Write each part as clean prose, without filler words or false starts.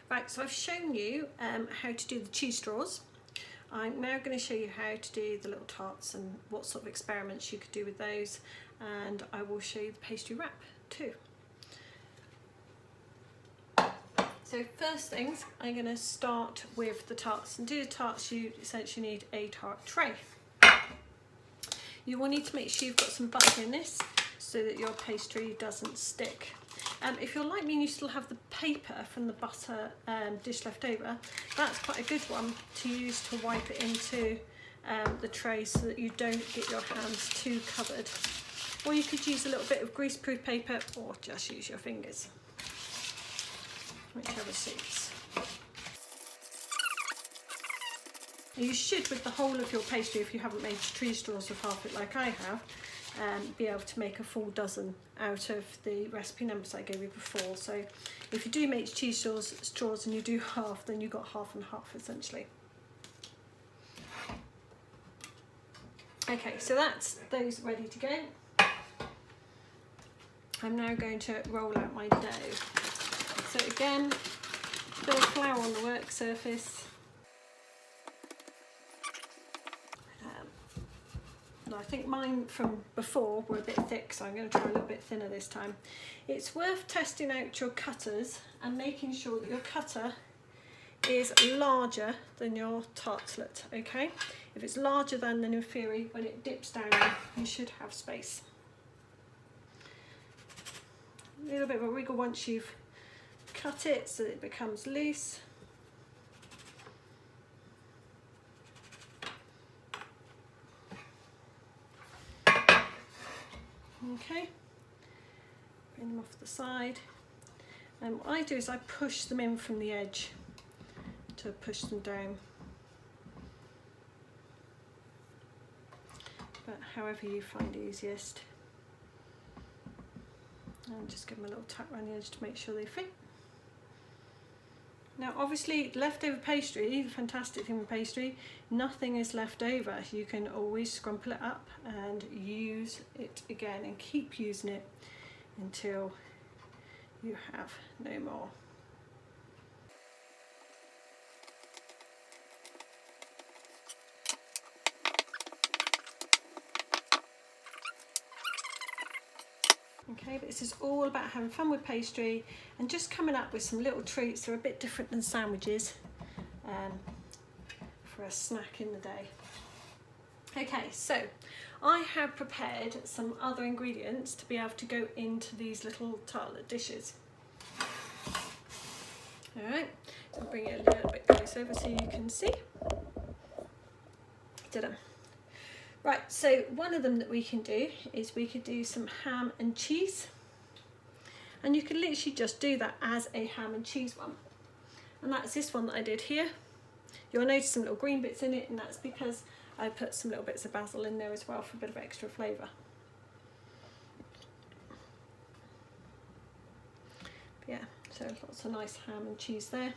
Right, so I've shown you how to do the cheese straws. I'm now going to show you how to do the little tarts and what sort of experiments you could do with those, and I will show you the pastry wrap too. So first things, I'm going to start with the tarts. And to do the tarts you essentially need a tart tray. You will need to make sure you've got some butter in this so that your pastry doesn't stick. If you're like me and you still have the paper from the butter dish left over, that's quite a good one to use to wipe it into the tray so that you don't get your hands too covered. Or you could use a little bit of greaseproof paper or just use your fingers, whichever suits. You should, with the whole of your pastry, if you haven't made cheese straws of half it like I have, be able to make a full dozen out of the recipe numbers I gave you before. So if you do make cheese straws and you do half, then you've got half and half essentially. Okay, so that's those ready to go. I'm now going to roll out my dough. So again, a bit of flour on the work surface. I think mine from before were a bit thick, so I'm going to try a little bit thinner this time. It's worth testing out your cutters and making sure that your cutter is larger than your tartlet, okay? If it's larger than, then in theory, when it dips down, you should have space. A little bit of a wriggle once you've cut it so that it becomes loose. Okay, bring them off the side, and what I do is I push them in from the edge to push them down, but however you find easiest, and just give them a little tap around the edge to make sure they fit. Now obviously leftover pastry, the fantastic thing with pastry, nothing is left over. You can always scrumple it up and use it again and keep using it until you have no more. Okay, but this is all about having fun with pastry and just coming up with some little treats that are a bit different than sandwiches for a snack in the day. Okay, so I have prepared some other ingredients to be able to go into these little tartlet dishes. Alright, so I'll bring it a little bit closer over so you can see. Ta-da. Right, so one of them that we can do is we could do some ham and cheese, and you can literally just do that as a ham and cheese one, and that's this one that I did here. You'll notice some little green bits in it, and that's because I put some little bits of basil in there as well for a bit of extra flavour. Yeah, so lots of nice ham and cheese there.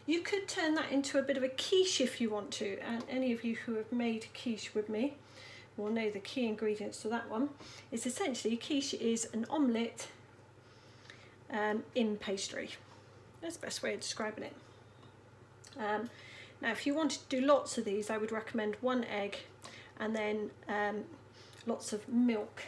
You could turn that into a bit of a quiche if you want to, and any of you who have made quiche with me will know the key ingredients to that one. It's essentially, quiche is an omelette in pastry. That's the best way of describing it. Now if you wanted to do lots of these, I would recommend 1 egg and then lots of milk,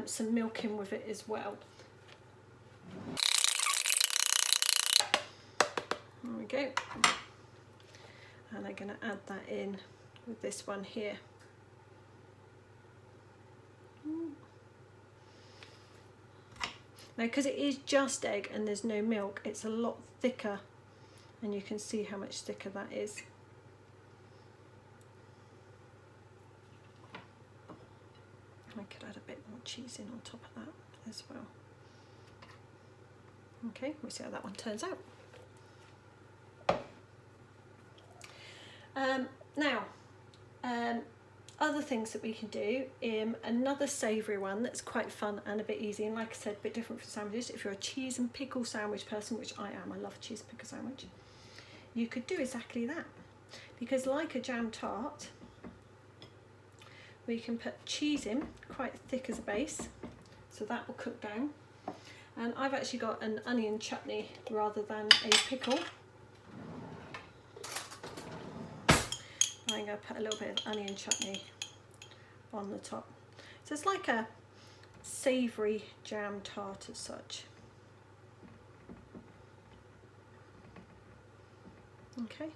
some milk in with it as well. There we go, and I'm going to add that in with this one here. Now because it is just egg and there's no milk, it's a lot thicker, and you can see how much thicker that is. I could add a bit more cheese in on top of that as well. Okay, we'll see how that one turns out. Other things that we can do, another savoury one that's quite fun and a bit easy, and like I said, a bit different from sandwiches. If you're a cheese and pickle sandwich person, which I am, I love a cheese and pickle sandwich, you could do exactly that. Because like a jam tart, we can put cheese in quite thick as a base, so that will cook down, And I've actually got an onion chutney rather than a pickle. I'm going to put a little bit of onion chutney on the top. So it's like a savoury jam tart as such. Okay,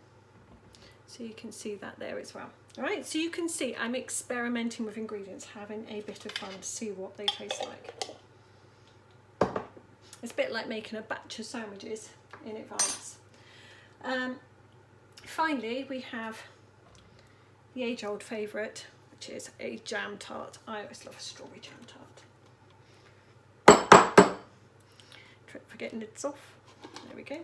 so you can see that there as well. All right, so you can see I'm experimenting with ingredients, having a bit of fun to see what they taste like. It's a bit like making a batch of sandwiches in advance. Finally, we have the age-old favourite, which is a jam tart. I always love a strawberry jam tart. Trick for getting lids off. There we go.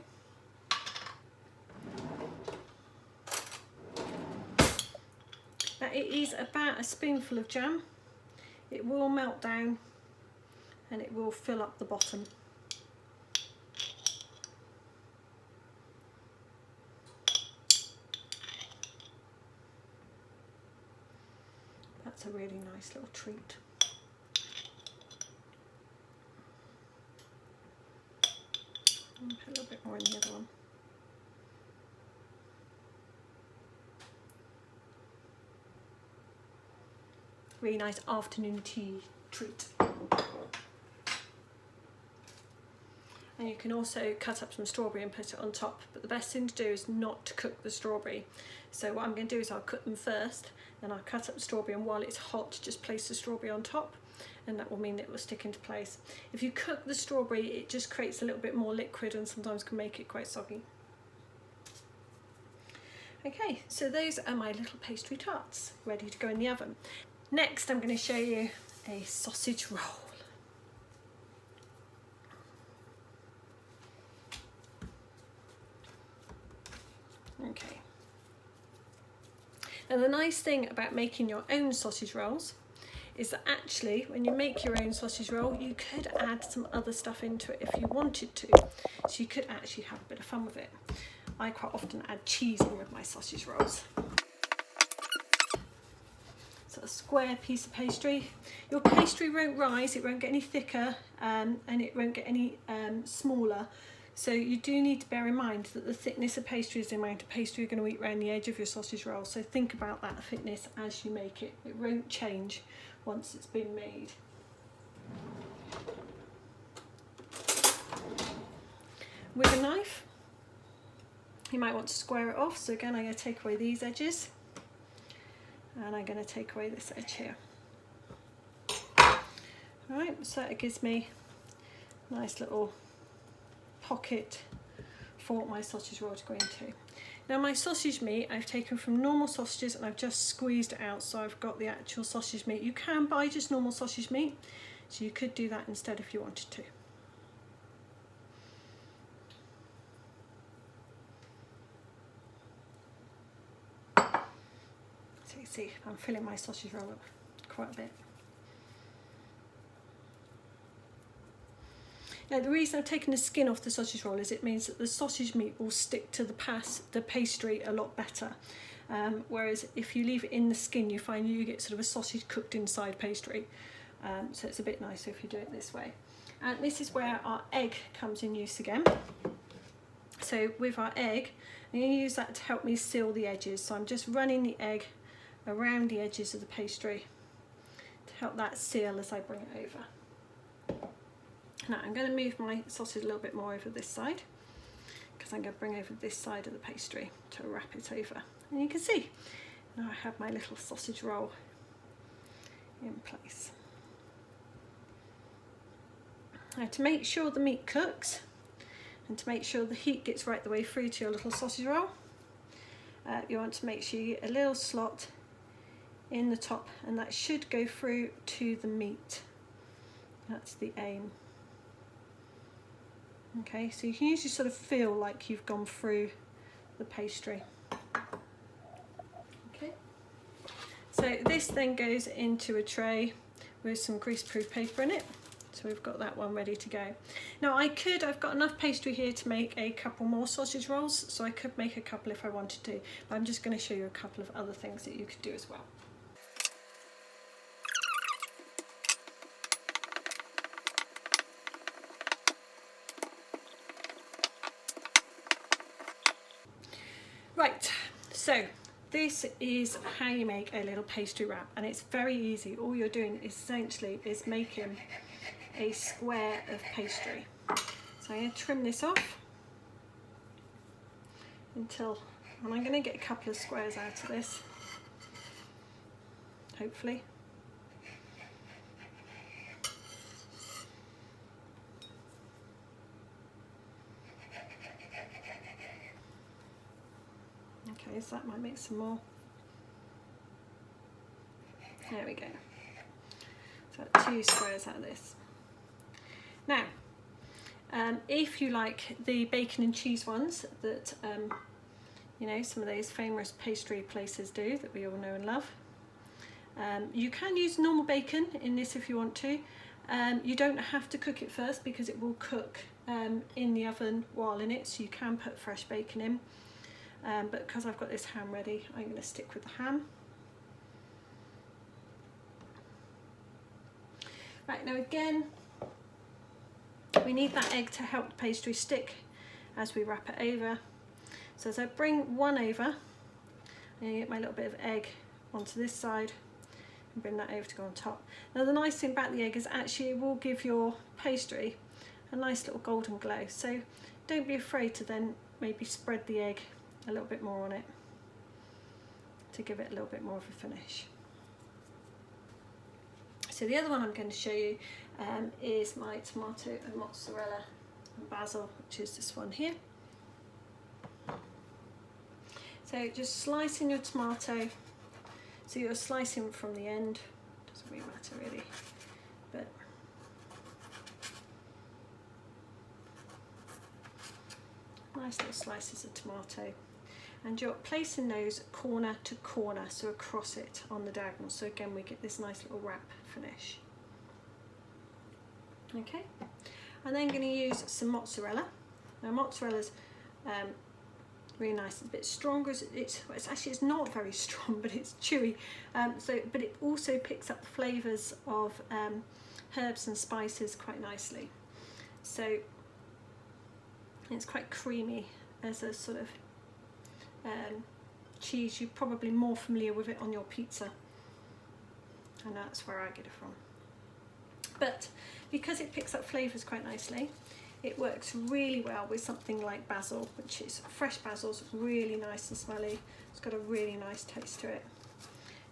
Now it is about a spoonful of jam. It will melt down and it will fill up the bottom. That's a really nice little treat. I'll put a little bit more in the other one. Really nice afternoon tea treat. And you can also cut up some strawberry and put it on top, but the best thing to do is not to cook the strawberry. So what I'm going to do is I'll cook them first, then I'll cut up the strawberry, and while it's hot just place the strawberry on top, and that will mean that it will stick into place. If you cook the strawberry, it just creates a little bit more liquid and sometimes can make it quite soggy. Okay, so those are my little pastry tarts ready to go in the oven. Next, I'm going to show you a sausage roll. Okay. Now the nice thing about making your own sausage rolls is that actually when you make your own sausage roll, you could add some other stuff into it if you wanted to. So you could actually have a bit of fun with it. I quite often add cheese in with my sausage rolls. A square piece of pastry. Your pastry won't rise, it won't get any thicker, and it won't get any smaller. So you do need to bear in mind that the thickness of pastry is the amount of pastry you're going to eat around the edge of your sausage roll. So think about that thickness as you make it. It won't change once it's been made. With a knife, you might want to square it off. So again, I'm going to take away these edges. And I'm going to take away this edge here. Alright, so it gives me a nice little pocket for my sausage roll to go into. Now my sausage meat I've taken from normal sausages and I've just squeezed it out, so I've got the actual sausage meat. You can buy just normal sausage meat, so you could do that instead if you wanted to. So you see, I'm filling my sausage roll up quite a bit. Now the reason I've taken the skin off the sausage roll is it means that the sausage meat will stick to the pastry a lot better. Whereas if you leave it in the skin, you find you get sort of a sausage cooked inside pastry. So it's a bit nicer if you do it this way. And this is where our egg comes in use again. So with our egg, I'm going to use that to help me seal the edges. So I'm just running the egg around the edges of the pastry to help that seal as I bring it over. Now I'm going to move my sausage a little bit more over this side because I'm going to bring over this side of the pastry to wrap it over. And you can see now I have my little sausage roll in place. Now to make sure the meat cooks and to make sure the heat gets right the way through to your little sausage roll, you want to make sure you get a little slot in the top, and that should go through to the meat. That's the aim. Okay, so you can usually sort of feel like you've gone through the pastry. Okay, so this then goes into a tray with some greaseproof paper in it. So we've got that one ready to go. Now I've got enough pastry here to make a couple more sausage rolls, so I could make a couple if I wanted to, but I'm just going to show you a couple of other things that you could do as well. Right, so this is how you make a little pastry wrap, and it's very easy. All you're doing essentially is making a square of pastry. So I'm going to trim this off until, and I'm going to get a couple of squares out of this, hopefully. Okay, so that might make some more. There we go. So 2 squares out of this. Now, if you like the bacon and cheese ones that you know, some of those famous pastry places do that we all know and love, you can use normal bacon in this if you want to. You don't have to cook it first because it will cook in the oven while in it, so you can put fresh bacon in. But because I've got this ham ready, I'm going to stick with the ham. Right, now again, we need that egg to help the pastry stick as we wrap it over. So as I bring one over, I'm going to get my little bit of egg onto this side and bring that over to go on top. Now the nice thing about the egg is actually it will give your pastry a nice little golden glow. So don't be afraid to then maybe spread the egg a little bit more on it to give it a little bit more of a finish. So the other one I'm going to show you is my tomato and mozzarella and basil, which is this one here. So just slicing your tomato, so you're slicing from the end, doesn't really matter really, but nice little slices of tomato. And you're placing those corner to corner, so across it on the diagonal. So again, we get this nice little wrap finish. Okay, I'm then going to use some mozzarella. Now mozzarella's really nice. It's a bit stronger. It's not very strong, but it's chewy. But it also picks up the flavours of herbs and spices quite nicely. So it's quite creamy as a sort of cheese. You're probably more familiar with it on your pizza, and that's where I get it from. But because it picks up flavours quite nicely, it works really well with something like basil, which is fresh basil's really nice and smelly. It's got a really nice taste to it.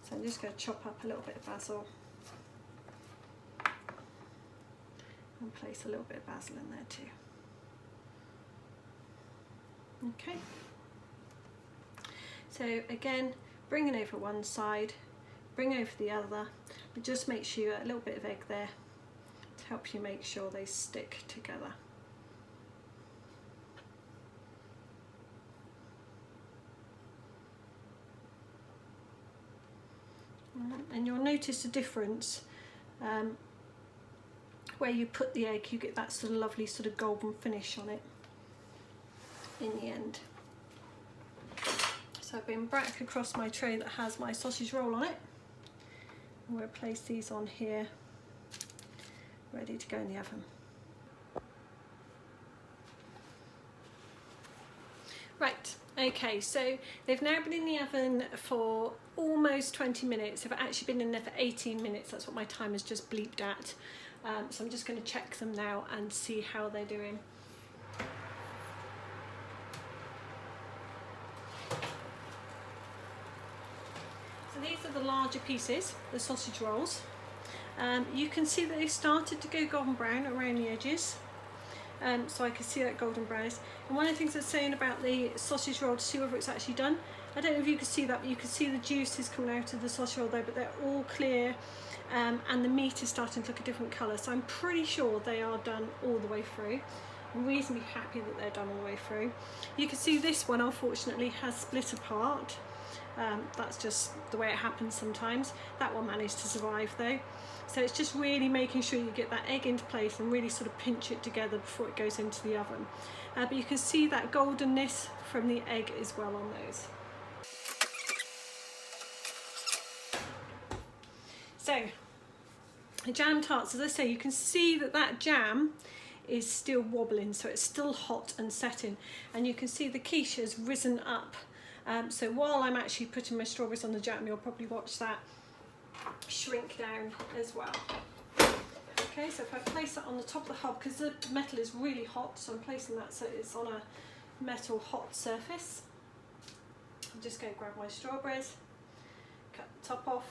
So I'm just going to chop up a little bit of basil and place a little bit of basil in there too. Okay. So again, bringing over one side, bring over the other, but just make sure you get a little bit of egg there to help you make sure they stick together. And you'll notice a difference where you put the egg, you get that sort of lovely sort of golden finish on it in the end. So I've been back across my tray that has my sausage roll on it. I'm going to place these on here, ready to go in the oven. Right, okay, so they've now been in the oven for almost 20 minutes. They've actually been in there for 18 minutes. That's what my timer's just bleeped at. So I'm just going to check them now and see how they're doing. So these are the larger pieces, the sausage rolls. You can see that they started to go golden brown around the edges. So I can see that golden brown. And one of the things it's saying about the sausage roll to see whether it's actually done, I don't know if you can see that, but you can see the juices coming out of the sausage roll there, but they're all clear, and the meat is starting to look a different colour. So I'm pretty sure they are done all the way through. I'm reasonably happy that they're done all the way through. You can see this one unfortunately has split apart. That's just the way it happens sometimes. That one managed to survive though. So it's just really making sure you get that egg into place and really sort of pinch it together before it goes into the oven. But you can see that goldenness from the egg as well on those. So the jam tarts, as I say, you can see that that jam is still wobbling, so it's still hot and setting, and you can see the quiche has risen up So while I'm actually putting my strawberries on the jam, you'll probably watch that shrink down as well. Okay, so if I place it on the top of the hob, because the metal is really hot, so I'm placing that so it's on a metal hot surface. I'm just going to grab my strawberries, cut the top off,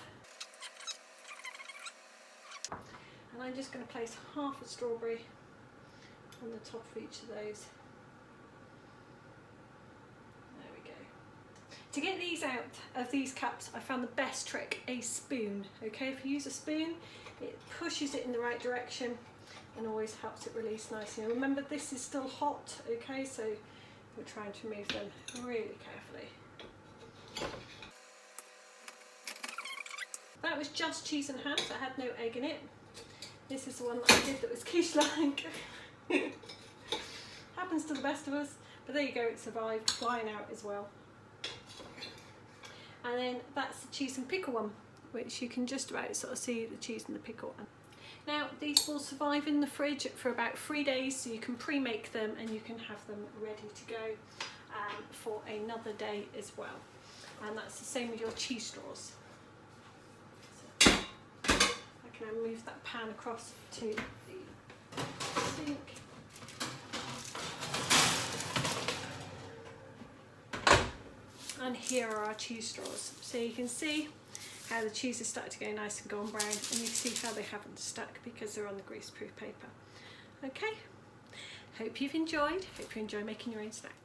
and I'm just going to place half a strawberry on the top of each of those. There we go. To get these out of these cups, I found the best trick, a spoon. Okay, if you use a spoon, it pushes it in the right direction and always helps it release nicely. And remember, this is still hot, okay, so we're trying to remove them really carefully. That was just cheese and ham, so I had no egg in it. This is the one that I did that was quiche-like. Happens to the best of us, but there you go, it survived, flying out as well. And then that's the cheese and pickle one, which you can just about sort of see the cheese and the pickle. Now these will survive in the fridge for about 3 days, so you can pre-make them and you can have them ready to go for another day as well. And that's the same with your cheese straws. So I can now move that pan across to the sink. And here are our cheese straws. So you can see how the cheese has started to go nice and golden brown, and you can see how they haven't stuck because they're on the greaseproof paper. Okay, hope you've enjoyed. Hope you enjoy making your own snack.